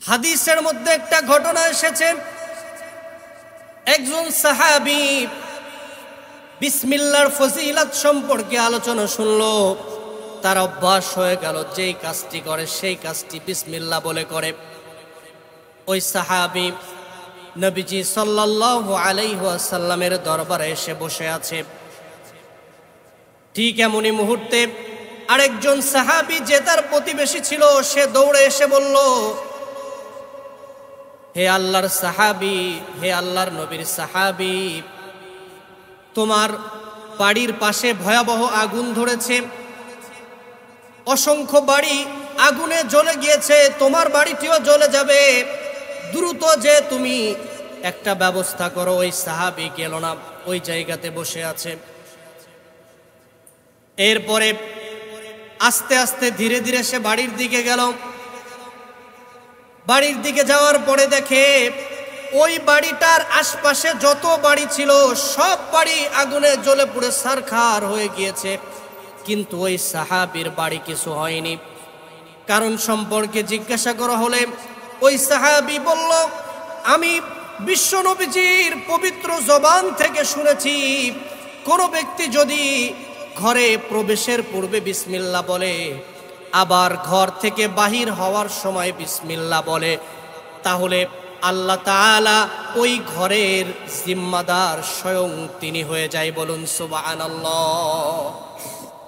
হাদিসের মধ্যে একটা ঘটনা এসেছে, একজন সাহাবী বিসমিল্লাহর ফজিলত সম্পর্কে আলোচনা শুনলো। তার অভ্যাস হয়ে গেল যেই কাজটি করে সেই কাজটি বিসমিল্লাহ বলে করে। ওই সাহাবী নবীজি সাল্লাল্লাহু আলাইহি ওয়াসাল্লামের দরবারে এসে বসে আছে। ঠিক এমনই মুহূর্তে আরেকজন সাহাবী যে তার প্রতিবেশী ছিল, সে দৌড়ে এসে বলল, হে আল্লাহর সাহাবী, হে আল্লাহর নবীর সাহাবী, তোমার বাড়ির পাশে ভয়াবহ আগুন ধরেছে, অসংখ্য বাড়ি আগুনে জ্বলে গিয়েছে, তোমার বাড়িটিও জ্বলে যাবে, দ্রুত যে তুমি একটা ব্যবস্থা করো। ওই সাহাবী গেল না, ওই জায়গাতে বসে আছে। এরপরে আস্তে আস্তে ধীরে ধীরে সে বাড়ির দিকে গেল। বাড়ির দিকে যাওয়ার পরে দেখে ওই বাড়িটার আশপাশে যত বাড়ি ছিল সব বাড়ি আগুনে জ্বলে পুড়ে ছারখার হয়ে গিয়েছে, কিন্তু ওই সাহাবীর বাড়ি কিছু হয়নি। কারণ সম্পর্কে জিজ্ঞাসা করা হলে ওই সাহাবী বলল, আমি বিশ্ব নবীজির পবিত্র জবান থেকে শুনেছি, কোনো ব্যক্তি যদি ঘরে প্রবেশের পূর্বে বিসমিল্লাহ বলে, আবার ঘর থেকে বাহির হওয়ার সময় বিসমিল্লাহ বলে, তাহলে আল্লাহ তাআলা ওই ঘরের জিম্মাদার স্বয়ং তিনি হয়ে যায়। বলুন সুবহানাল্লাহ।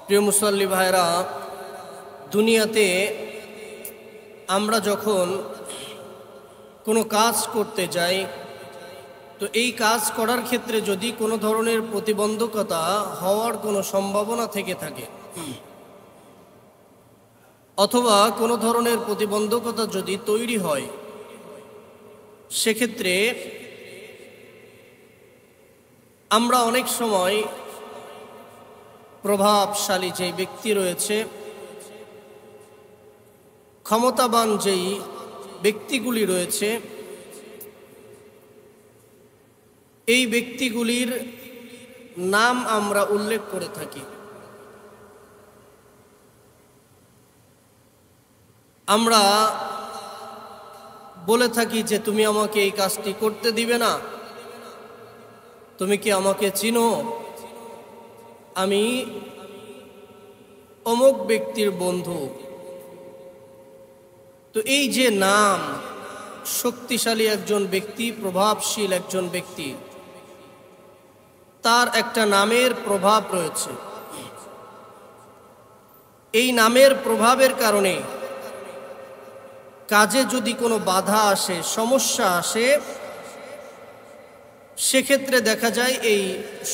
প্রিয় মুসল্লি ভাইরা, দুনিয়াতে আমরা যখন কোনো কাজ করতে যাই, তো এই কাজ করার ক্ষেত্রে যদি কোনো ধরনের প্রতিবন্ধকতা হওয়ার কোনো সম্ভাবনা থেকে থাকে, অথবা কোনো ধরনের প্রতিবন্ধকতা যদি তৈরি হয়, সেক্ষেত্রে আমরা অনেক সময় প্রভাবশালী যেই ব্যক্তি রয়েছে, ক্ষমতাবান যেই ব্যক্তিগুলি রয়েছে, এই ব্যক্তিগুলির নাম আমরা উল্লেখ করে থাকি। আমরা বলে থাকি যে তুমি আমাকে এই কাজটি করতে দিবে না, তুমি কি আমাকে চিনো, আমি অমুক ব্যক্তির বন্ধু। তো এই যে নাম, শক্তিশালী একজন ব্যক্তি, প্রভাবশীল একজন ব্যক্তি, তার একটা নামের প্রভাব রয়েছে। এই নামের প্রভাবের কারণে কাজে যদি কোনো বাধা আসে, সমস্যা আসে, সেক্ষেত্রে দেখা যায় এই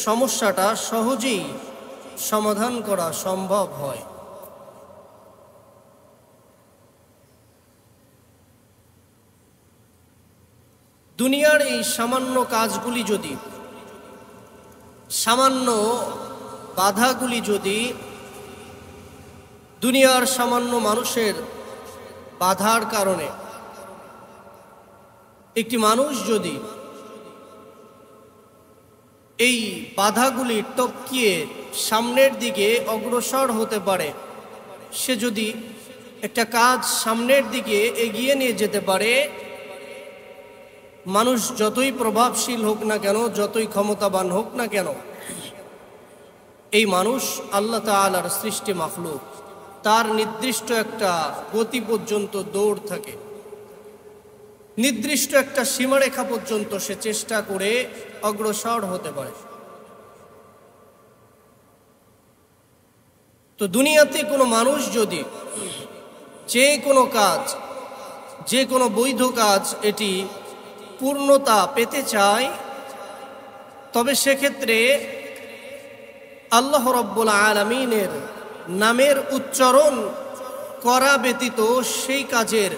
সমস্যাটা সহজেই সমাধান করা সম্ভব হয়। দুনিয়ার এই সামান্য কাজগুলি যদি, সামান্য বাধাগুলি যদি, দুনিয়ার সামান্য মানুষের বাধার কারণে একটি মানুষ যদি এই বাধাগুলি টপকিয়ে সামনের দিকে অগ্রসর হতে পারে, সে যদি একটা কাজ সামনের দিকে এগিয়ে নিয়ে যেতে পারে, মানুষ যতই প্রভাবশীল হোক না কেন, যতই ক্ষমতাবান হোক না কেন, এই মানুষ আল্লাহ তাআলার সৃষ্টি মাখলুক, তার নির্দিষ্ট একটা গতি পর্যন্ত দৌড় থাকে, নির্দিষ্ট একটা সীমারেখা পর্যন্ত সে চেষ্টা করে অগ্রসর হতে পারে। তো দুনিয়াতে কোনো মানুষ যদি যে কোনো কাজ, যে কোনো বৈধ কাজ এটি পূর্ণতা পেতে চায়, তবে সেক্ষেত্রে আল্লাহ রাব্বুল আলামিনের নামের উচ্চারণ করা ব্যতীত সেই কাজের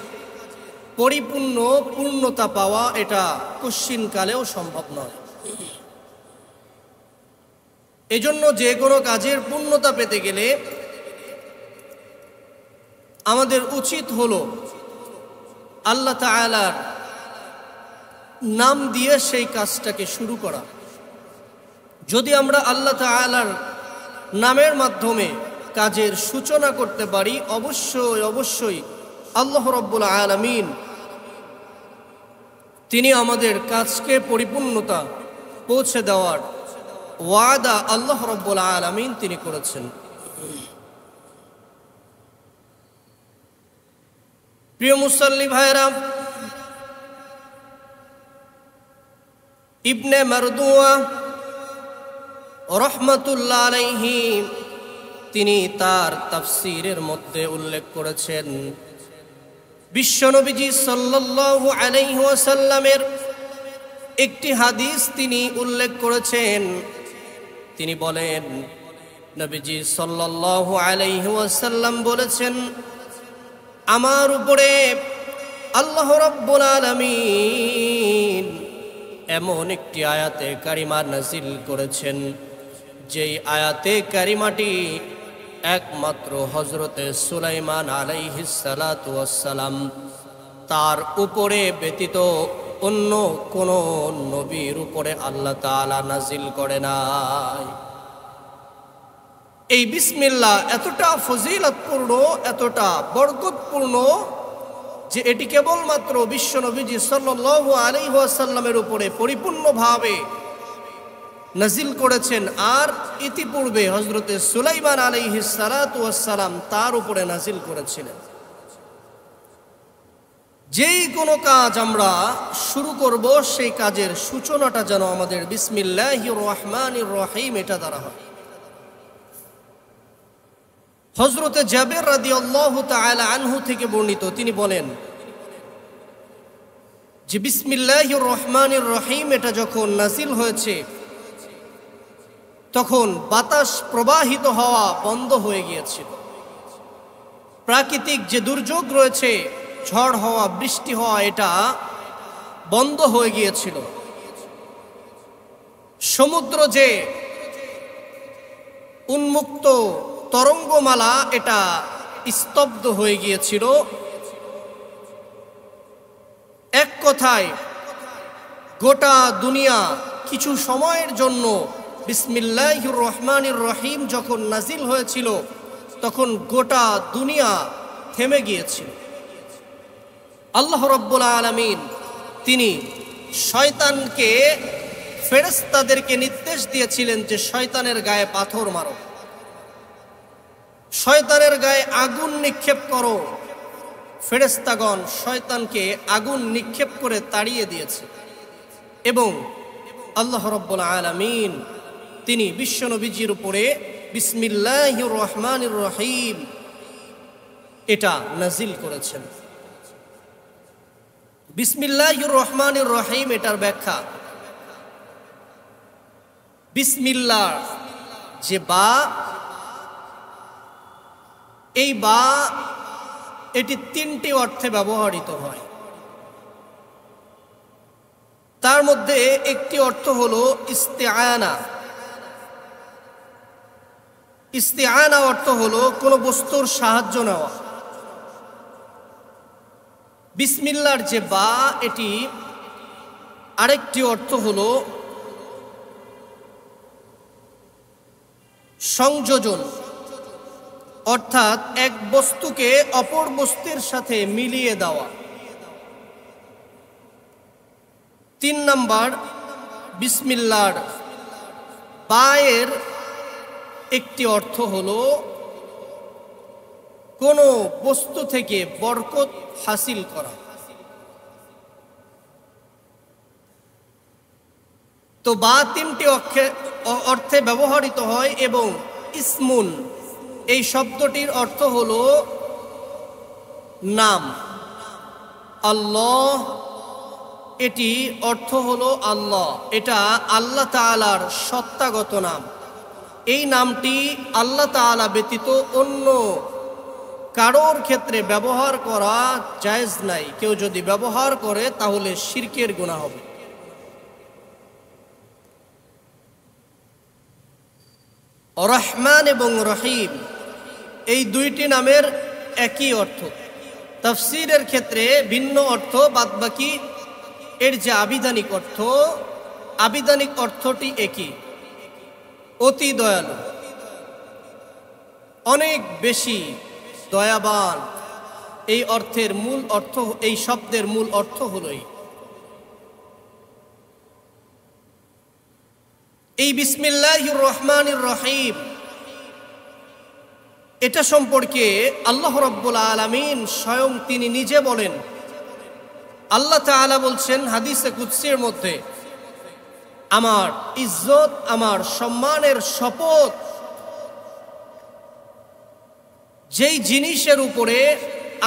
পূর্ণতা পাওয়া এটা কশ্চিনকালেও সম্ভব নয়। এজন্য যে কোনো কাজের পূর্ণতা পেতে গেলে আমাদের উচিত হলো আল্লাহ তাআলার নাম দিয়ে সেই কাজটাকে শুরু করা। যদি আমরা আল্লাহ তাআলার নামের মাধ্যমে কাজের সূচনা করতে পারি, অবশ্যই অবশ্যই আল্লাহ রাব্বুল আলামিন তিনি আমাদের কাজকে পরিপূর্ণতা পৌঁছে দেওয়ার ওয়াদা আল্লাহ রাব্বুল আলামিন তিনি করেছেন। প্রিয় মুসল্লি ভাইরা, ইবনে মারদুয়া রাহমাতুল্লাহ আলাইহি তিনি তার তাফসীরের মধ্যে উল্লেখ করেছেন, বিশ্বনবীজি সাল্লাল্লাহু আলাইহি ওয়াসাল্লামের একটি হাদিস তিনি উল্লেখ করেছেন। তিনি বলেন, নবীজি সাল্লাল্লাহু আলাইহি ওয়াসাল্লাম বলেছেন, আমার উপরে আল্লাহ রাব্বুল আলামিন এমন একটি আয়াতে কারিমা নাজিল করেছেন, যেই আয়াতে কারিমাটি একমাত্র হযরতে সুলাইমান আলাইহিস সালাতু ওয়াস সালাম তার উপরে ব্যতীত অন্য কোন নবীর উপরে আল্লাহ তাআলা নাজিল করে নাই। এই বিসমিল্লাহ এতটা ফজিলতপূর্ণ, এতটা বরকতপূর্ণ যে এটি কেবলমাত্র বিশ্বনবীজি সাল্লাল্লাহু আলাইহি ওয়াসাল্লামের উপরে পরিপূর্ণভাবে নাজিল করেছেন, আর ইতিপূর্বে হযরতে সুলাইমান আলাইহিস সালাতু ওয়াস সালাম তার উপরে নাজিল করেছিলেন। যেই কোনো কাজ আমরা শুরু করব, সেই কাজের সূচনাটা যেন আমাদের বিসমিল্লাহির রহমানির রহিম এটা দ্বারা হয়। হযরতে জাবের রাদিয়াল্লাহু তাআলা আনহু থেকে বর্ণিত, তিনি বলেন যে বিসমিল্লাহির রহমানির রহিম এটা যখন নাজিল হয়েছে, তখন বাতাস প্রবাহিত হওয়া বন্ধ হয়ে গিয়েছিল। প্রাকৃতিক যে দুর্যোগ রয়েছে, ঝড় হওয়া, বৃষ্টি হওয়া, এটা বন্ধ হয়ে গিয়েছিল। সমুদ্র যে উন্মুক্ত তরঙ্গমালা, এটা স্তব্ধ হয়ে গিয়েছিল। এক কথায় গোটা দুনিয়া কিছু সময়ের জন্য বিসমিল্লাহির রহমানির রহিম যখন নাজিল হয়েছিল, তখন গোটা দুনিয়া থেমে গিয়েছিল। আল্লাহ রাব্বুল আলামিন তিনি শয়তানকে, ফেরেশতাদেরকে নির্দেশ দিয়েছিলেন যে শয়তানের গায়ে পাথর মারো, শয়তানের গায়ে আগুন নিক্ষেপ করো। ফেরেশতাগণ শয়তানকে আগুন নিক্ষেপ করে তাড়িয়ে দিয়েছে, এবং আল্লাহ রাব্বুল আলামিন তিনি বিশ্বনবীজির উপরে বিসমিল্লাহির রহমানির রহিম এটা নাজিল করেছেন। বিসমিল্লাহির রহমানির রহিম এটার ব্যাখ্যা, বিসমিল্লাহ যে বা, এই বা এটি তিনটি অর্থে ব্যবহৃত হয়। তার মধ্যে একটি অর্থ হলো ইস্তিআনা। ইস্তিআনা অর্থ হলো কোনো বস্তুর সাহায্য নেওয়া। বিসমিল্লাহর যে বা, এটি আরেকটি অর্থ হলো সংযোজন, অর্থাৎ এক বস্তুকে অপর বস্তুর সাথে মিলিয়ে দেওয়া। 3 নাম্বার, বিসমিল্লাহর বায়ের একটি অর্থ হলো কোনো বস্তু থেকে বরকত হাসিল করা। তো বা 3টি অর্থে ব্যবহৃত হয়, এবং ইসমুন এই শব্দটির অর্থ হলো নাম। আল্লাহ, এটি অর্থ হলো আল্লাহ, এটা আল্লাহ তাআলার সত্তাগত নাম। এই নামটি আল্লাহ তাআলা ব্যতীত অন্য কারোর ক্ষেত্রে ব্যবহার করা জায়েজ নাই। কেউ যদি ব্যবহার করে তাহলে শিরকের গুনাহ হবে। রহমান এবং রহিম এই দুইটি নামের একই অর্থ। তাফসীরের ক্ষেত্রে ভিন্ন অর্থ, বাদবাকি এর যে আবিধানিক অর্থটি একই। অতি দয়ালু, অনেক বেশি দয়াবান, এই অর্থের মূল অর্থ, এই শব্দের মূল অর্থ হলোই। এই বিসমিল্লাহির রহমানির রহিম এটা সম্পর্কে আল্লাহ রাব্বুল আলামিন স্বয়ং তিনি নিজে বলেন। আল্লাহ তাআলা বলছেন হাদিসে কুদসির মধ্যে, আমার ইজ্জত, আমার সম্মানের শপথ যেই জিনিসের উপরে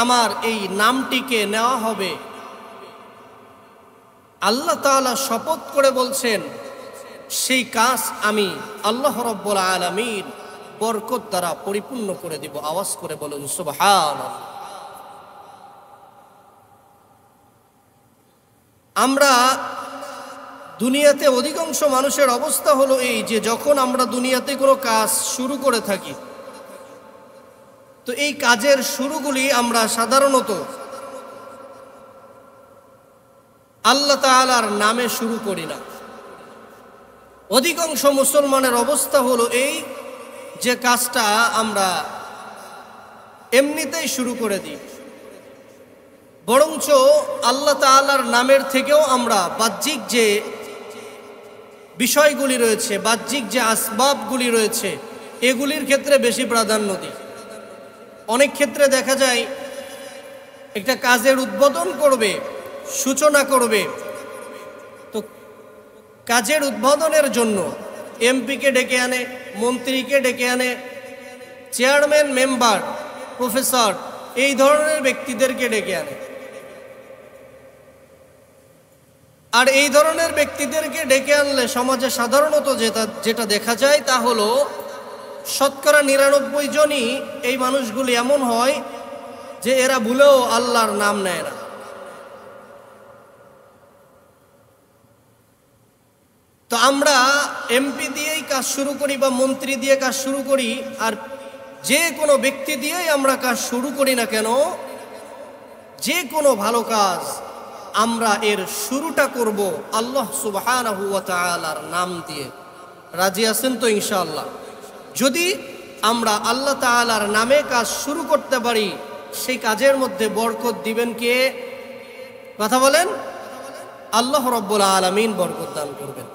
আমার এই নামটিকে নেওয়া হবে, আল্লাহ তাআলা শপথ করে বলছেন সেই কাজ আমি আল্লাহ রাব্বুল আলামিন বরকত দ্বারা পরিপূর্ণ করে দিব। আওয়াজ করে বলুন সুবহানাল্লাহ। আমরা দুনিয়াতে অধিকাংশ মানুষের অবস্থা হলো এই যে যখন আমরা দুনিয়াতে কোনো কাজ শুরু করে থাকি, তো এই কাজের শুরুগুলি আমরা সাধারণত আল্লাহ তাআলার নামে শুরু করি না। অধিকাংশ মুসলমানের অবস্থা হলো এই যে কাজটা আমরা এমনিতেই শুরু করে দিই, বরঞ্চ আল্লাহ তাআলার নামের থেকেও আমরা বাহ্যিক যে বিষয়গুলি রয়েছে, বাহ্যিক যে আসবাবগুলি রয়েছে, এগুলির ক্ষেত্রে বেশি প্রাধান্য দিই। অনেক ক্ষেত্রে দেখা যায় একটা কাজের উদ্বোধন করবে, সূচনা করবে, তো কাজের উদ্বোধনের জন্য এমপিকে ডেকে আনে, মন্ত্রীকে ডেকে আনে, চেয়ারম্যান, মেম্বার, প্রফেসর, এই ধরনের ব্যক্তিদেরকে ডেকে আনে। আর এই ধরনের ব্যক্তিদেরকে ডেকে আনলে সমাজে সাধারণত যেটা দেখা যায় তা হলো শতকরা 99 জনই এই মানুষগুলি এমন হয় যে এরা ভুলেও আল্লাহর নাম নেয় না। তো আমরা এমপি দিয়েই কাজ শুরু করি বা মন্ত্রী দিয়ে কাজ শুরু করি, আর যে কোনো ব্যক্তি দিয়েই আমরা কাজ শুরু করি না কেন, যে কোনো ভালো কাজ আমরা এর শুরুটা করব আল্লাহ সুবহানাহু ওয়া তাআলার নাম দিয়ে। রাজি আছেন তো ইনশাআল্লাহ? যদি আমরা আল্লাহ তাআলার নামে কাজ শুরু করতে পারি, সেই কাজের মধ্যে বরকত দিবেন কে? কথা বলেন। আল্লাহ রাব্বুল আলামিন বরকত দান করবেন।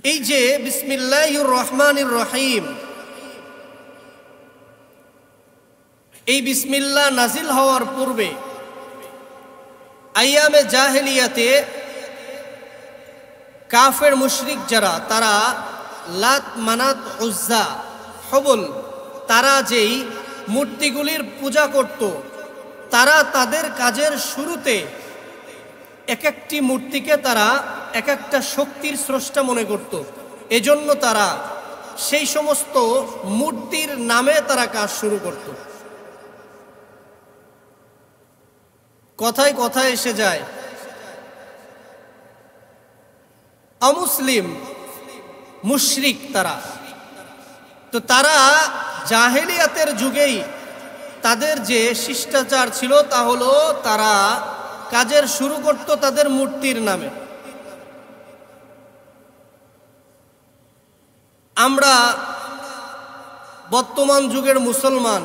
এই যে বিসমিল্লাহির রহমানির রহিম, এই বিসমিল্লাহ নাজিল হওয়ার পূর্বে আইয়ামে জাহেলিয়াতে কাফের মুশরিক যারা, তারা লাত, মানাত, উজ্জা, হবল, তারা যেই মূর্তিগুলির পূজা করত, তারা তাদের কাজের শুরুতে এক একটি মূর্তিকে তারা এক একটা শক্তির স্রষ্টা মনে করত। এজন্য তারা সেই সমস্ত মূর্তির নামে তারা কাজ শুরু করত। কথায় কথায় এসে যায় অমুসলিম, মুশরিক তারা। তো তারা জাহেলিয়াতের যুগেই তাদের যে শিষ্টাচার ছিল তা হলো তারা কাজের শুরু করত তাদের মূর্তির নামে। আমরা বর্তমান যুগের মুসলমান,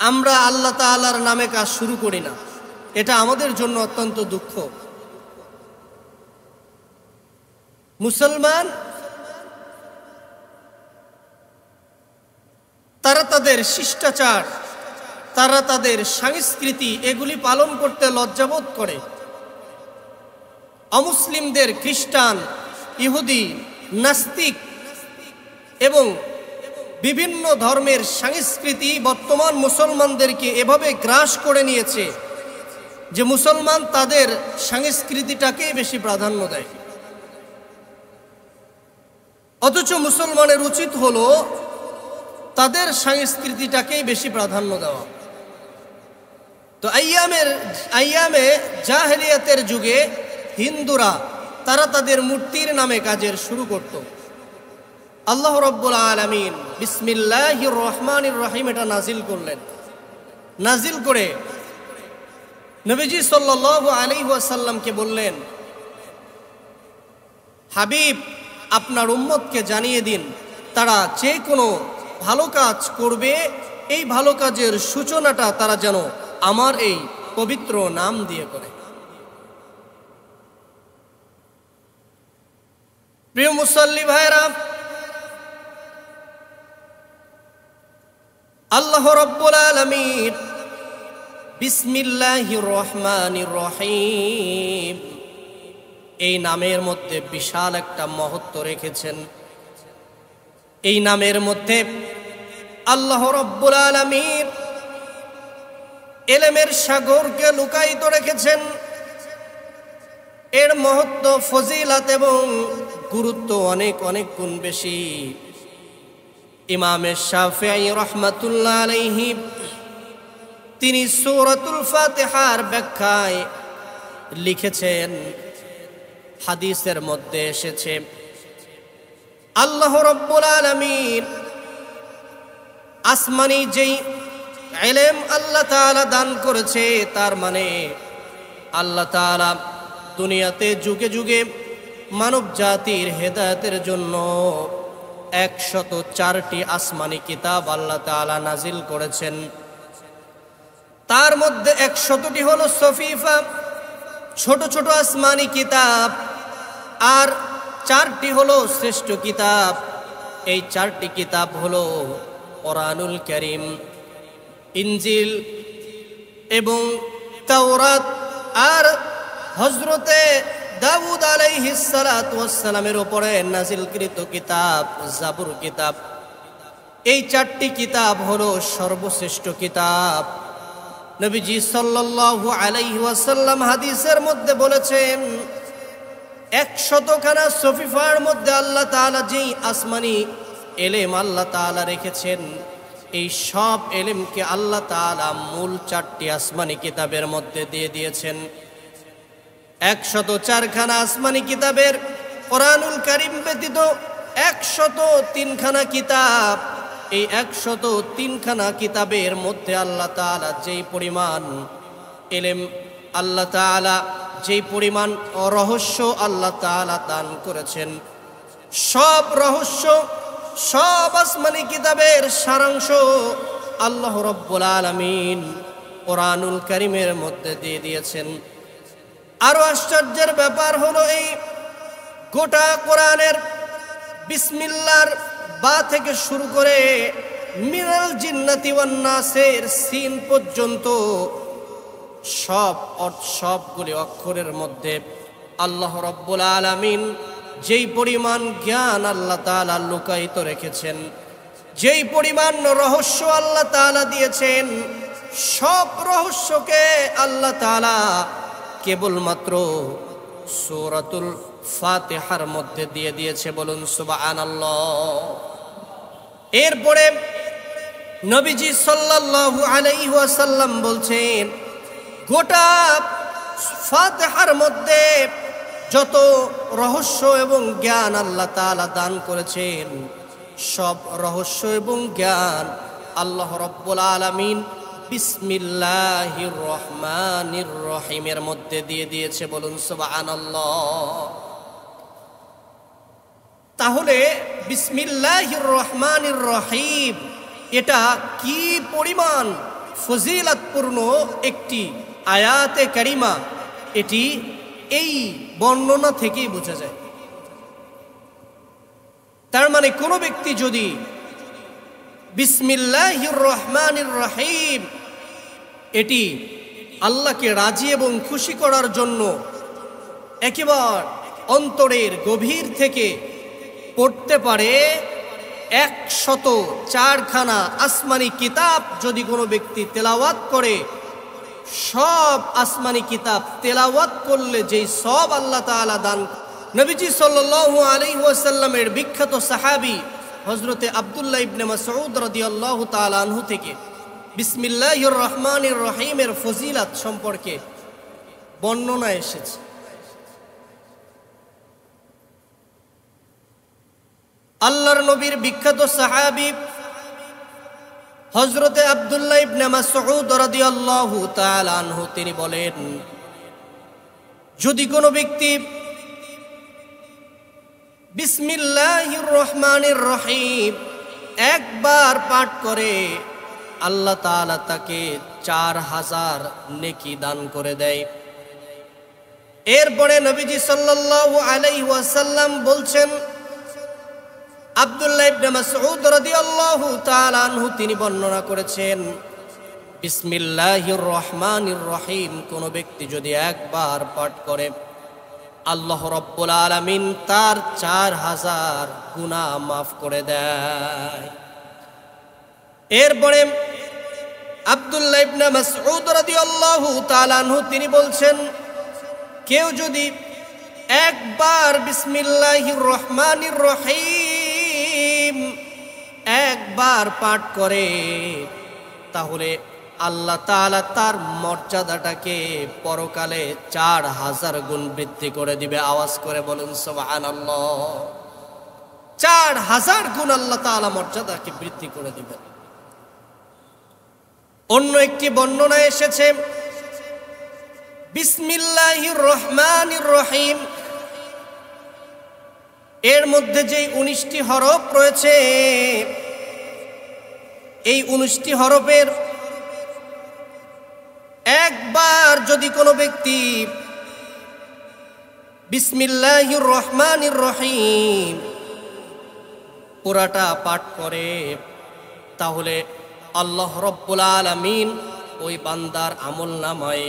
আমরা আল্লাহ তাআলার নামে কাজ শুরু করি না। এটা আমাদের জন্য অত্যন্ত দুঃখ। মুসলমান তারা তাদের শিষ্টাচার, তারা তাদের সংস্কৃতি, এগুলি পালন করতে লজ্জাবোধ করে। অমুসলিমদের খ্রিস্টান, ইহুদি, নাস্তিক এবং বিভিন্ন ধর্মের সংস্কৃতি বর্তমান মুসলমানদেরকে এভাবে গ্রাস করে নিয়েছে যে মুসলমান তাদের সংস্কৃতিটাকে বেশি প্রাধান্য দেয়। অথচ মুসলমানের উচিত হলো তাদের সংস্কৃতিটাকেই বেশি প্রাধান্য দেওয়া। তো আইয়ামে জাহেলিয়াতের যুগে হিন্দুরা তারা তাদের মূর্তির নামে কাজের শুরু করত। আল্লাহ রাব্বুল আলামিন বিসমিল্লাহির রহমানির রহিম এটা নাজিল করলেন। নাজিল করে নবীজি সাল্লাল্লাহু আলাইহি ওয়াসাল্লামকে বললেন, হাবিব, আপনার উম্মতকে জানিয়ে দিন তারা যে কোনো ভালো কাজ করবে, এই ভালো কাজের সূচনাটা তারা যেন আমার এই পবিত্র নাম দিয়ে করে। প্রিয় মুসল্লি ভাইরা, আল্লাহ রাব্বুল আলামিন বিসমিল্লাহির রহমানির রহিম এই নামের মধ্যে বিশাল একটা মহত্ব রেখেছেন। এই নামের মধ্যে আল্লাহ রাব্বুল আলামিন ইলমের সাগরকে লুকায়িত রেখেছেন। এর মহত্ব, ফজিলত এবং গুরুত্ব অনেক অনেক গুণ বেশি। ইমাম শাফিঈ রাহমাতুল্লাহ আলাইহি তিনি সূরাতুল ফাতিহার ব্যাখ্যায় লিখেছেন, হাদিসের মধ্যে এসেছে আল্লাহ রাব্বুল আলামিন আসমানি যেই ইলম আল্লাহ তাআলা দান করেছে, তার মানে আল্লাহ তাআলা দুনিয়াতে যুগে যুগে মানব জাতির হেদায়েতের জন্য 104টি আসমানি কিতাব আল্লাহ তাআলা নাজিল করেছেন। তার মধ্যে 100টি হলো সফিফা, ছোট ছোট আসমানি কিতাব, আর 4টি হলো শ্রেষ্ঠ কিতাব। এই 4টি কিতাব হলো কোরআনুল কারীম, ইনজিল এবং তাওরাত, আর হযরতে দাউদ আলাইহিস সালাতু ওয়াস সালামের উপরে নাজিলকৃত কিতাব জাবুর কিতাব। এই 4টি কিতাব হলো সর্বশ্রেষ্ঠ কিতাব। নবীজি সাল্লাল্লাহু আলাইহি ওয়াসাল্লাম হাদিসের মধ্যে বলেছেন, 100খানা সফিফার মধ্যে আল্লাহ তাআলা যেই আসমানি ইলম আল্লাহ তাআলা রেখেছেন, এই সব ইলমকে আল্লাহ তাআলা মূল 4টি আসমানি কিতাবের মধ্যে দিয়ে দিয়েছেন। 104খানা আসমানি কিতাবের কোরআনুল কারীম ব্যতীত 103খানা কিতাব। এই 103খানা কিতাবের মধ্যে আল্লাহ তাআলা যেই পরিমাণ ইলম, আল্লাহ তাআলা যেই পরিমাণ রহস্য আল্লাহ তাআলা দান করেছেন, সব রহস্য, সব আসমানি কিতাবের সারাংশ আল্লাহ রাব্বুল আলামিন কোরআনুল কারীমের মধ্যে দিয়ে দিয়েছেন। আরো আশ্চর্যের ব্যাপার হলো, এই গোটা কোরআনের বিসমিল্লাহর বা থেকে শুরু করে মিনাল জিন্নাতি ওয়ান নাসের সিন পর্যন্ত সবগুলি অক্ষরের মধ্যে আল্লাহ রাব্বুল আলামিন যেই পরিমাণ জ্ঞান আল্লাহ তাআলা লুকায়িত রেখেছেন, যেই পরিমাণ রহস্য আল্লাহ তাআলা দিয়েছেন, সব রহস্যকে আল্লাহ তাআলা কেবলমাত্র সূরাতুল ফাতিহার মধ্যে দিয়ে দিয়েছে। বলুন সুবহানাল্লাহ। এরপরে নবীজি সাল্লাল্লাহু আলাইহি ওয়াসাল্লাম বলছেন, গোটা ফাতিহার মধ্যে যত রহস্য এবং জ্ঞান আল্লাহ তাআলা দান করেছেন, সব রহস্য এবং জ্ঞান আল্লাহ রাব্বুল আলামিন বিসমিল্লাহির রহমানির রহিমের মধ্যে দিয়ে দিয়েছে। বলুন সুবহানাল্লাহ। তাহলে বিসমিল্লাহির রহমানির রহিম এটা কি পরিমাণ ফজিলতপূর্ণ একটি আয়াতে কারিমা, এটি এই বর্ণনা থেকেই বোঝা যায়। তার মানে কোনো ব্যক্তি যদি বিসমিল্লাহির রহমানির রহিম এটি আল্লাহকে রাজি এবং খুশি করার জন্য একেবারে অন্তরের গভীর থেকে পড়তে পারে, 104খানা আসমানি কিতাব যদি কোনো ব্যক্তি তেলাওয়াত করে, সব আসমানি কিতাব তেলাওয়াত করলে যেই সব আল্লাহ তাআলা দান। নবীজি সাল্লাল্লাহু আলাইহি ওয়াসাল্লামের বিখ্যাত সাহাবী হযরতে আব্দুল্লাহ ইবনে মাসউদ রাদিয়াল্লাহু তাআলা আনহু থেকে বিসমিল্লাহির রহমানির রহিমের ফজিলত সম্পর্কে বর্ণনা এসেছে। আল্লাহর নবীর বিখ্যাত সাহাবী হযরতে আব্দুল্লাহ ইবনে মাসউদ রাদিয়াল্লাহু তাআলা আনহু তিনি বলেন, যদি কোনো ব্যক্তি বিসমিল্লাহির রহমানির রহিম একবার পাঠ করে, আল্লাহ তাআলা তাকে 4000 নেকি দান করে দেয়। এরপরে নবীজি সাল্লাল্লাহু আলাইহি ওয়াসাল্লাম বলছেন, আব্দুল্লাহ ইবনে মাসউদ রাদিয়াল্লাহু তাআলা আনহু তিনি বর্ণনা করেছেন, বিসমিল্লাহির রহমানির রহিম কোন ব্যক্তি যদি একবার পাঠ করে, আল্লাহ রাব্বুল আলামিন তার 4000 গুনাহ মাফ করে দেয়। এরপরে আব্দুল্লাহ ইবনে মাসউদ রাদিয়াল্লাহু তাআলা আনহু তিনি বলছেন, কেউ যদি একবার বিসমিল্লাহির রহমানির রহিম একবার পাঠ করে, তাহলে আল্লাহ তাআলা তার মর্যাদাটাকে পরকালে 4000 গুণ বৃদ্ধি করে দিবে। আওয়াজ করে বলুন সুবহানাল্লাহ। 4000 গুণ আল্লাহ তাআলা মর্যাদাকে বৃদ্ধি করে দিবেন। অন্য একটি বর্ণনায় এসেছে, বিসমিল্লাহির রহমানির রহিম এর মধ্যে যে 19টি হরফ রয়েছে, এই 19টি হরফের একবার যদি কোনো ব্যক্তি বিসমিল্লাহির রহমানির রহিম পুরাটা পাঠ করে, তাহলে আল্লাহ রাব্বুল আলামিন ওই বান্দার আমলনামায়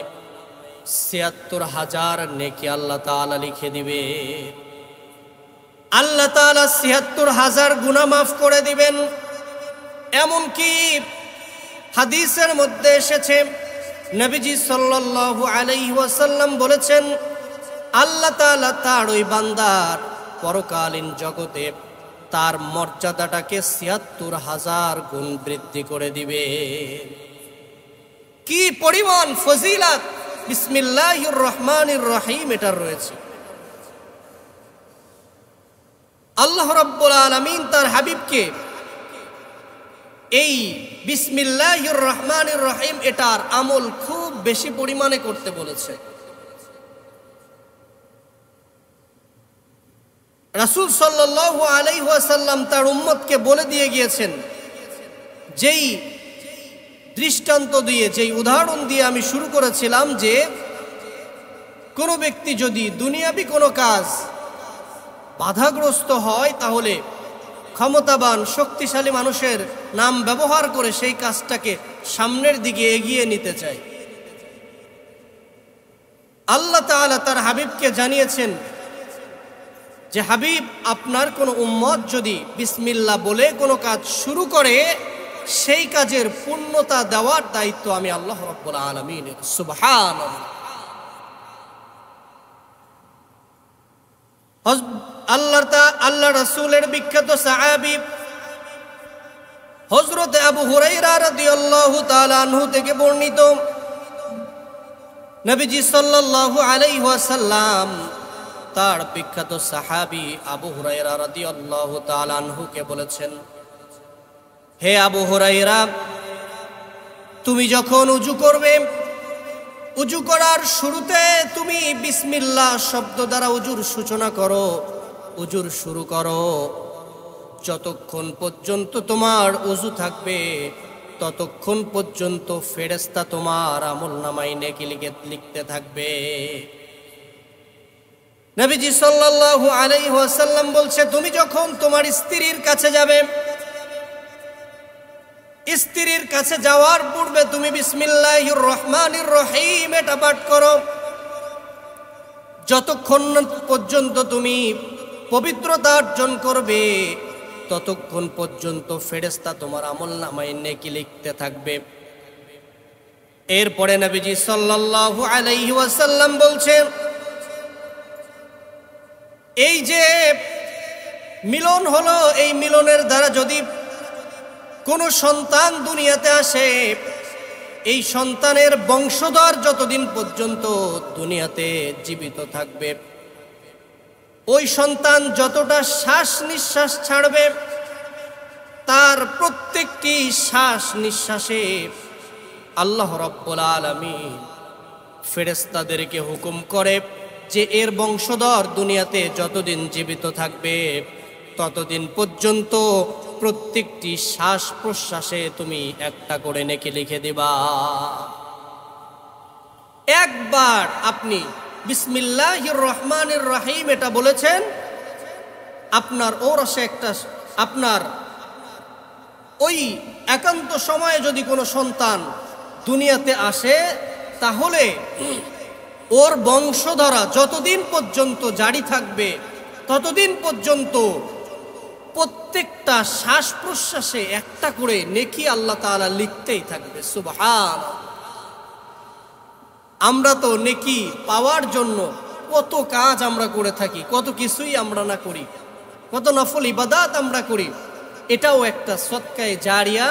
৭৬,০০০ নেকি আল্লাহ তাআলা লিখে দিবে। আল্লাহ তাআলা ৭৬,০০০ গুনাহ মাফ করে দিবেন। এমনকি হাদিসের মধ্যে এসেছে, নবীজি সাল্লাল্লাহু আলাইহি ওয়াসাল্লাম বলেছেন, আল্লাহ তাআলা তার ওই বান্দার পরকালীন জগতে তার মর্যাদাটাকে ৭৬,০০০ গুণ বৃদ্ধি করে দিবে। কি পরিমাণ ফজিলত বিসমিল্লাহির রহমানির রহিম এটার রয়েছে। আল্লাহ রাব্বুল আলামিন তার হাবিবকে এই বিসমিল্লাহির রহমানির রহিম এটার আমল খুব বেশি পরিমাণে করতে বলেছে। রাসূল সাল্লাল্লাহু আলাইহি ওয়াসাল্লাম তার উম্মতকে বলে দিয়ে গিয়েছেন, যেই দৃষ্টান্ত দিয়ে, যেই উদাহরণ দিয়ে আমি শুরু করেছিলাম, যে কোনো ব্যক্তি যদি দুনিয়াবি কোনো কাজ বাধাগ্রস্ত হয়, তাহলে ক্ষমতাবান শক্তিশালী মানুষের নাম ব্যবহার করে সেই কাজটাকে সামনের দিকে এগিয়ে নিতে চায়। আল্লাহ তাআলা তার হাবিবকে জানিয়েছেন যে, হাবিব, আপনার কোনো উম্মত যদি বিসমিল্লাহ বলে কোনো কাজ শুরু করে, সেই কাজের পূর্ণতা দেওয়ার দায়িত্ব আমি আল্লাহ রাব্বুল আলামিনের। সুবহানাল্লাহ। আল্লাহ রাসূলের বিখ্যাত সাহাবী হযরত আবু হুরায়রা রাদিয়াল্লাহু তাআলা আনহু থেকে বর্ণিত, নবীজি সাল্লাল্লাহু আলাইহি ওয়াসাল্লাম তার বিখ্যাত সাহাবী আবু হুরায়রা রাদিয়াল্লাহু তাআলা আনহুকে বলেছেন, হে আবু হুরায়রা, তুমি যখন উযু করবে, উযু করার শুরুতে তুমি বিসমিল্লাহ শব্দ দ্বারা উযুর সূচনা করো, উযুর শুরু করো। যতক্ষণ পর্যন্ত তোমার উযু থাকবে, ততক্ষণ পর্যন্ত ফেরেশতা তোমার আমলনামায় নেকি লিখতে থাকবে। নবীজি সাল্লাল্লাহু আলাইহি ওয়াসাল্লাম বলছে, তুমি যখন তোমার স্ত্রীর কাছে যাবে, স্ত্রীর কাছে যাওয়ার পূর্বে তুমি বিসমিল্লাহির রহমানির রহিম এটা পাঠ করো। যতক্ষণ পর্যন্ত তুমি পবিত্রতা অর্জন করবে, ততক্ষণ পর্যন্ত ফেরেশতা তোমার আমলনামায় নেকি লিখতে থাকবে। এরপরে নবীজি সাল্লাল্লাহু আলাইহি ওয়াসাল্লাম বলছেন, এই যে মিলন হলো, এই মিলনের দ্বারা যদি কোনো সন্তান দুনিয়াতে আসে, এই সন্তানের বংশধর যতদিন পর্যন্ত দুনিয়াতে জীবিত থাকবে, ওই সন্তান যতটা শ্বাস নিঃশ্বাস ছাড়বে, তার প্রত্যেকটি শ্বাস নিঃশ্বাসে আল্লাহ রাব্বুল আলামিন ফেরেশতাদেরকে হুকুম করে যে এর বংশধর দুনিয়াতে যতদিন জীবিত থাকবে, ততদিন পর্যন্ত প্রত্যেকটি শ্বাস প্রশ্বাসে তুমি একটা করে নেকি লিখে দিবা। একবার আপনি বিসমিল্লাহির রহমানির রহিম এটা বলেছেন, আপনার ঔরসে একটা আপনার ওই একান্ত সময়ে যদি কোনো সন্তান দুনিয়াতে আসে, তাহলে ওর বংশধরা যতদিন পর্যন্ত জারি থাকবে ততদিন পর্যন্ত প্রত্যেকটা শ্বাস প্রশ্বাসে একটা করে নেকি আল্লাহ তাআলা লিখতেই থাকবে। সুবহান। আমরা তো নেকি পাওয়ার জন্য কত কাজ আমরা করে থাকি, কত কিছুই আমরা না করি, কত নফল ইবাদাত আমরা করি। এটাও একটা সদকায়ে জারিয়া,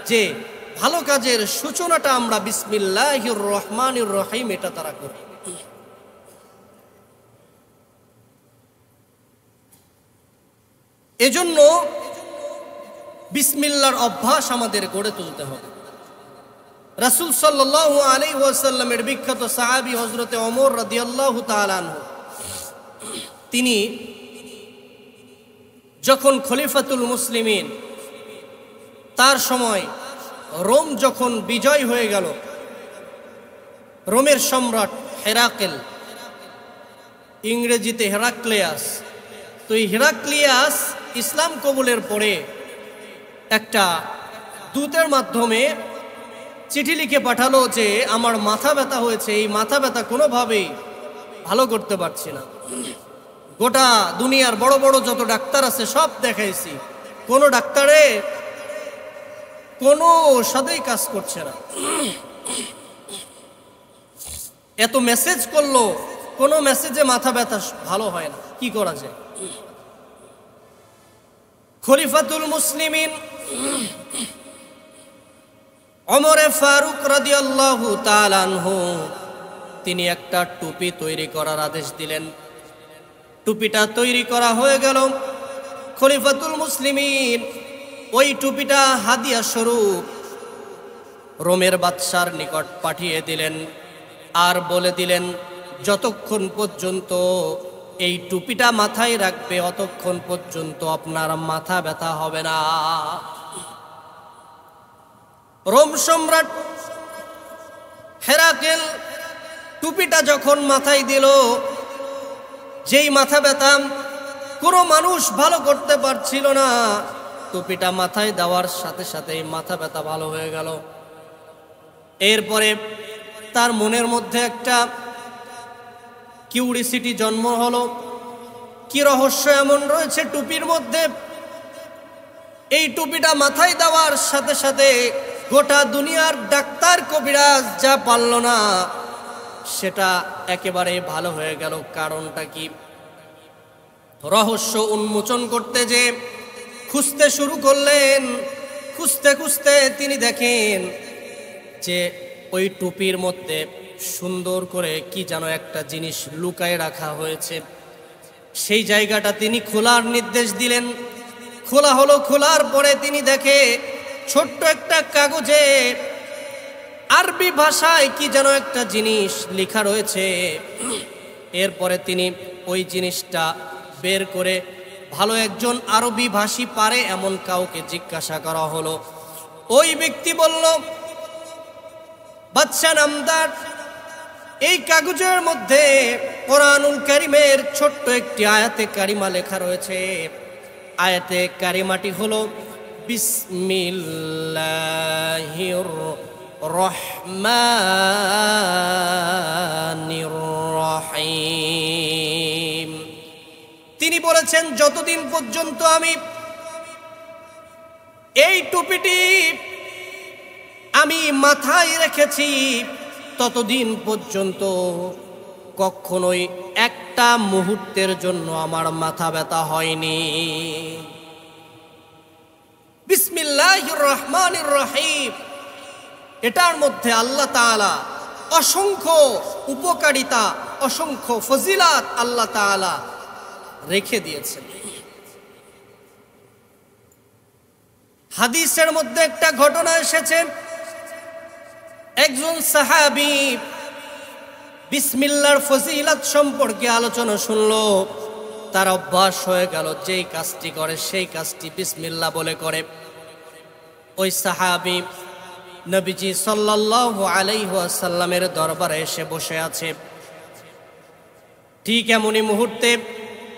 যে ভালো কাজের সূচনাটা আমরা বিসমিল্লাহির রহমানির রহিম এটা তারা করি। এজন্য বিসমিল্লাহর অভ্যাস আমাদের গড়ে তুলতে হবে। রাসূল সাল্লাল্লাহু আলাইহি ওয়াসাল্লামের বিখ্যাত সাহাবী হযরতে ওমর রাদিয়াল্লাহু তাআলা আনহু, তিনি যখন খলিফাতুল মুসলিমিন, তার সময় রোম যখন বিজয় হয়ে গেল, রোমের সম্রাট হেরাকেল, ইংরেজিতে হেরাক্লিয়াস, তো এই হেরাক্লিয়াস ইসলাম কবুলের পরে একটা দূতের মাধ্যমে চিঠি লিখে পাঠালো যে আমার মাথা ব্যথা হয়েছে, এই মাথা ব্যথা কোনোভাবেই ভালো করতে পারছি না, গোটা দুনিয়ার বড় বড় যত ডাক্তার আছে সব দেখাইছি, কোনো ডাক্তারে কোনো ওষুধেই কাজ করছে না, এত মেসেজ করলো কোনো মেসেজে মাথা ব্যথা ভালো হয় না, কি করা যায়? খলিফাতুল মুসলিমিন ওমরে ফারুক রাদিয়াল্লাহু তাআলা আনহু, তিনি একটা টুপি তৈরি করার আদেশ দিলেন। টুপিটা তৈরি করা হয়ে গেল। খলিফাতুল মুসলিমিন ওই টুপিটা হাদিয়া স্বরূপ রোমের বাদশার নিকট পাঠিয়ে দিলেন, আর বলে দিলেন যতক্ষণ পর্যন্ত এই টুপিটা মাথায় রাখবে অতক্ষণ পর্যন্ত আপনার মাথা ব্যথা হবে না। রোম সম্রাট হেরাকেল টুপিটা যখন মাথায় দিল, যেই মাথা ব্যথা কোনো মানুষ ভালো করতে পারছিল না, টুপিটা মাথায় দেওয়ার সাথে সাথে মাথা ব্যথা ভালো হয়ে গেল। এরপরে তার মনের মধ্যে একটা কিউরিসিটি জন্ম হলো, কি রহস্য এমন রয়েছে টুপির মধ্যে? এই টুপিটা মাথায় দেওয়ার সাথে সাথে গোটা দুনিয়ার ডাক্তার কবিরাজ যা পারল না সেটা একেবারে ভালো হয়ে গেল। কারণটা কি? রহস্য উন্মোচন করতে যে খুঁজতে শুরু করলেন, খুঁজতে খুঁজতে তিনি দেখেন যে ওই টুপির মধ্যে সুন্দর করে কি যেন একটা জিনিস লুকায় রাখা হয়েছে। সেই জায়গাটা তিনি খোলার নির্দেশ দিলেন। খোলা হলো। খোলার পরে তিনি দেখে ছোট্ট একটা কাগজে আরবি ভাষায় কি যেন একটা জিনিস লেখা রয়েছে। এরপরে তিনি ওই জিনিসটা বের করে ভালো একজন আরবি ভাষী পারে এমন কাউকে জিজ্ঞাসা করা হলো। ওই ব্যক্তি বলল, বাদশা নামদার, এই কাগজের মধ্যে কোরআনুল কারীমের ছোট্ট একটি আয়াতে কারিমা লেখা রয়েছে। আয়াতে কারিমাটি হলো বিসমিল্লাহির রহমানির রহিম। তিনি বলেছেন, যতদিন পর্যন্ত আমি এই টুপিটি আমি মাথায় রেখেছি ততদিন পর্যন্ত কখনোই একটা মুহূর্তের জন্য আমার মাথা ব্যথা হয়নি। বিসমিল্লাহির রহমানির রহিম, এটার মধ্যে আল্লাহ তাআলা অসংখ্য উপকারিতা, অসংখ্য ফজিলাত আল্লাহ তাআলা রেখে দিয়েছেন। হাদিসের মধ্যে একটা ঘটনা এসেছে, একজন সাহাবী বিসমিল্লাহর ফজিলত সম্পর্কে আলোচনা শুনলো। তার অভ্যাস হয়ে গেল যেই কাজটি করে সেই কাজটি বিসমিল্লাহ বলে করে। ওই সাহাবী নবীজি সাল্লাল্লাহু আলাইহি ওয়াসাল্লামের দরবারে এসে বসে আছে। ঠিক এমনই মুহূর্তে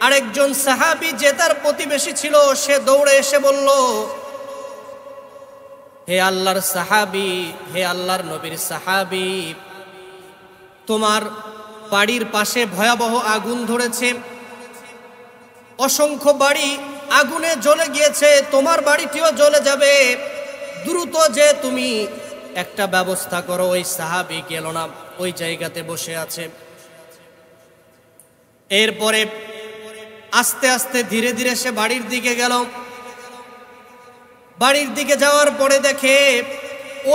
আরেকজন সাহাবী যে তার প্রতিবেশী ছিল সে দৌড়ে এসে বলল, হে আল্লাহর সাহাবী, হে আল্লাহর নবীর সাহাবী, তোমার বাড়ির পাশে ভয়াবহ আগুন ধরেছে, অসংখ্য বাড়ি আগুনে জ্বলে গিয়েছে, তোমার বাড়িটিও জ্বলে যাবে, দ্রুত যে তুমি একটা ব্যবস্থা করো। ওই সাহাবী গেল না, ওই জায়গাতে বসে আছে। এরপরে আস্তে আস্তে ধীরে ধীরে সে বাড়ির দিকে গেল। বাড়ির দিকে যাওয়ার পরে দেখে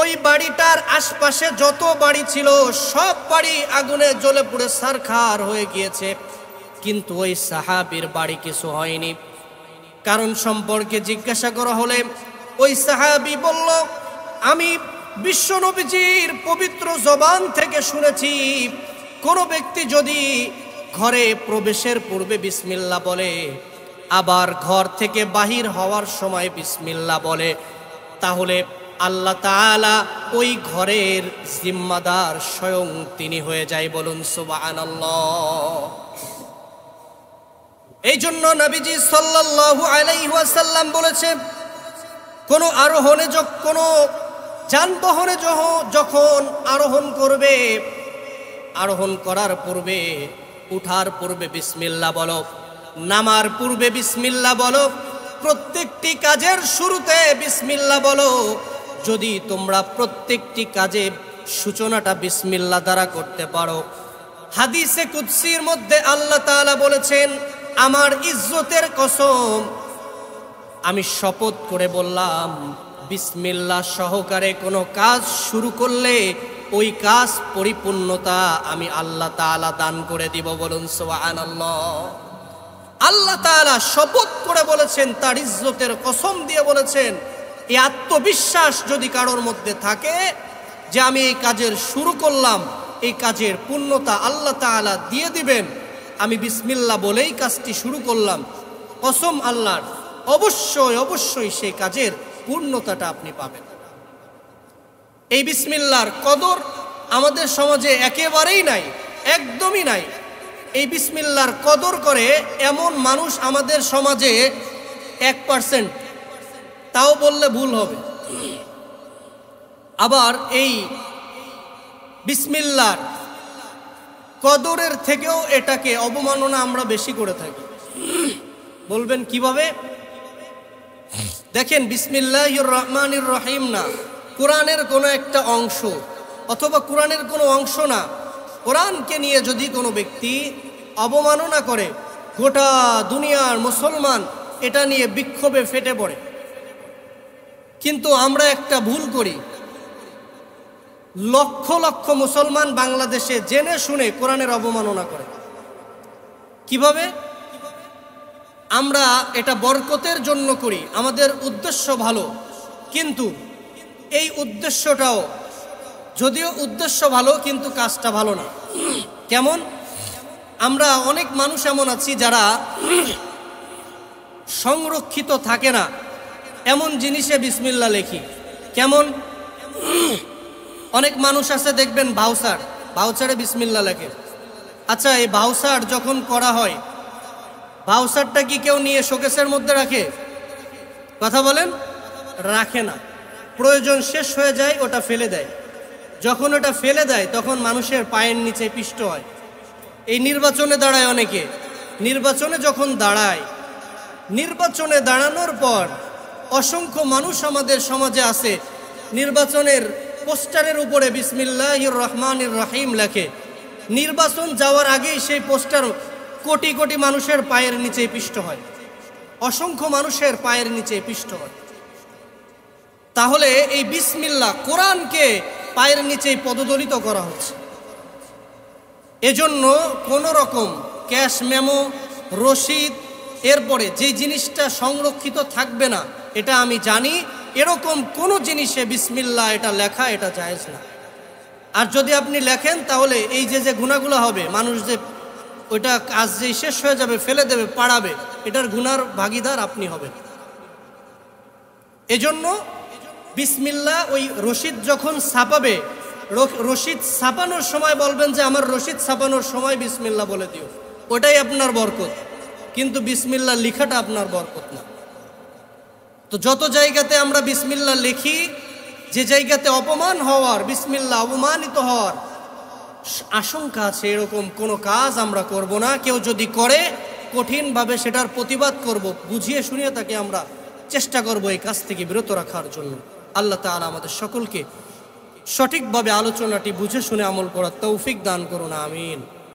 ওই বাড়িটার আশপাশে যত বাড়ি ছিল সব বাড়ি আগুনে জ্বলে পুড়ে ছারখার হয়ে গিয়েছে, কিন্তু ওই সাহাবীর বাড়ি কিছু হয়নি। কারণ সম্পর্কে জিজ্ঞাসা করা হলে ওই সাহাবী বলল, আমি বিশ্বনবীজির পবিত্র জবান থেকে শুনেছি, কোনো ব্যক্তি যদি ঘরে প্রবেশের পূর্বে বিসমিল্লাহ বলে, আবার ঘর থেকে বাহির হওয়ার সময় বিসমিল্লাহ বলে, তাহলে আল্লাহ তাআলা ওই ঘরের জিম্মাদার স্বয়ং তিনি হয়ে যায়। বলুন সুবহানাল্লাহ। এই জন্য নবীজি সাল্লাল্লাহু আলাইহি ওয়াসাল্লাম বলেছেন, কোন আরোহণে কোনো যানবাহনে যখন আরোহণ করবে, আরোহণ করার পূর্বে, উঠার পূর্বে বিসমিল্লাহ বলো, নামার পূর্বে বিসমিল্লাহ বলো, প্রত্যেকটি কাজের শুরুতে বিসমিল্লাহ বলো। যদি তোমরা প্রত্যেকটি কাজে সূচনাটা বিসমিল্লাহ দ্বারা করতে পারো, হাদিসে কুদসির মধ্যে আল্লাহ তাআলা বলেছেন, আমার ইজ্জতের কসম, আমি শপথ করে বললাম, বিসমিল্লাহ সহকারে কোনো কাজ শুরু করলে ওই কাজ পরিপূর্ণতা আমি আল্লাহ তাআলা দান করে দিব। বলুন সুবহানাল্লাহ। আল্লাহ তাআলা শপথ করে বলেছেন, তার ইজ্জতের কসম দিয়ে বলেছেন, এই আত্মবিশ্বাস যদি কারোর মধ্যে থাকে যে আমি এই কাজের শুরু করলাম, এই কাজের পূর্ণতা আল্লাহ তাআলা দিয়ে দিবেন, আমি বিসমিল্লাহ বলেই কাজটি শুরু করলাম, কসম আল্লাহর, অবশ্যই অবশ্যই সেই কাজের পূর্ণতাটা আপনি পাবেন। এই বিসমিল্লাহর কদর আমাদের সমাজে একেবারেই নাই, একদমই নাই। এই বিসমিল্লাহর কদর করে এমন মানুষ আমাদের সমাজে 1%, তাও বললে ভুল হবে। আবার এই বিসমিল্লাহর কদরের থেকেও এটাকে অবমাননা আমরা বেশি করে থাকি। বলবেন কিভাবে? দেখেন, বিসমিল্লাহির রহমানির রহিম না কোরআনের কোনো একটা অংশ, অথবা কোরআনের কোনো অংশ না, কোরআনকে নিয়ে যদি কোনো ব্যক্তি অবমাননা করে, গোটা দুনিয়ার মুসলমান এটা নিয়ে বিক্ষোভে ফেটে পড়ে। কিন্তু আমরা একটা ভুল করি, লক্ষ লক্ষ মুসলমান বাংলাদেশে জেনে শুনে কোরআনের অবমাননা করে। কিভাবে? আমরা এটা বরকতের জন্য করি, আমাদের উদ্দেশ্য ভালো, কিন্তু এই উদ্দেশ্যটাও, যদিও উদ্দেশ্য ভালো কিন্তু কাজটা ভালো না। কেমন? আমরা অনেক মানুষ এমন আছি যারা সংরক্ষিত থাকে না এমন জিনিসে বিসমিল্লাহ লেখি। কেমন? অনেক মানুষ আছে দেখবেন ভাউচারে বিসমিল্লাহ লেখে। আচ্ছা, এই ভাউচার যখন করা হয়, ভাউচারটা কি কেউ নিয়ে শোকেসের মধ্যে রাখে? কথা বলেন, রাখে না। প্রয়োজন শেষ হয়ে যায়, ওটা ফেলে দেয়। যখন ওটা ফেলে দেয় তখন মানুষের পায়ের নিচে পিষ্ট হয়। এই নির্বাচনে দাঁড়ায় অনেকে, নির্বাচনে যখন দাঁড়ায়, নির্বাচনে দাঁড়ানোর পর অসংখ্য মানুষ আমাদের সমাজে আছে, নির্বাচনের পোস্টারের উপরে বিসমিল্লাহির রহমানির রহিম লেখে। নির্বাচন যাওয়ার আগেই সেই পোস্টার কোটি কোটি মানুষের পায়ের নিচে পিষ্ট হয়, অসংখ্য মানুষের পায়ের নিচে পিষ্ট হয়। তাহলে এই বিসমিল্লাহ কোরআনকে পায়ের নিচে পদদলিত করা হচ্ছে। এজন্য কোন রকম ক্যাশ মেমো, রসিদ, এরপরে যে জিনিসটা সংরক্ষিত থাকবে না, এটা আমি জানি, এরকম কোন জিনিসে বিসমিল্লাহ এটা লেখা, এটা জায়েজ না। আর যদি আপনি লেখেন তাহলে এই যে গুনাহগুলো হবে, মানুষ যে ওইটা কাজ যে শেষ হয়ে যাবে ফেলে দেবে, পাড়াবে, এটার গুনার ভাগীদার আপনি হবেন। এজন্য বিসমিল্লাহ ওই রশিদ যখন ছাপাবে, রশিদ ছাপানোর সময় বলবেন যে আমার রশিদ ছাপানোর সময় বিসমিল্লাহ বলে দিও, ওটাই আপনার বরকত। কিন্তু বিসমিল্লাহ লিখাটা আপনার বরকত না। তো যত জায়গাতে আমরা বিসমিল্লাহ লিখি, যে জায়গাতে অপমান হওয়ার, বিসমিল্লাহ অপমানিত হওয়ার আশঙ্কা আছে, এরকম কোনো কাজ আমরা করব না। কেউ যদি করে কঠিনভাবে সেটার প্রতিবাদ করব, বুঝিয়ে শুনিয়ে তাকে আমরা চেষ্টা করব এই কাজ থেকে বিরত রাখার জন্য। আল্লাহ তাআলা আমাদের সকলকে সঠিকভাবে আলোচনাটি বুঝে শুনে আমল করার তৌফিক দান করুন, আমিন।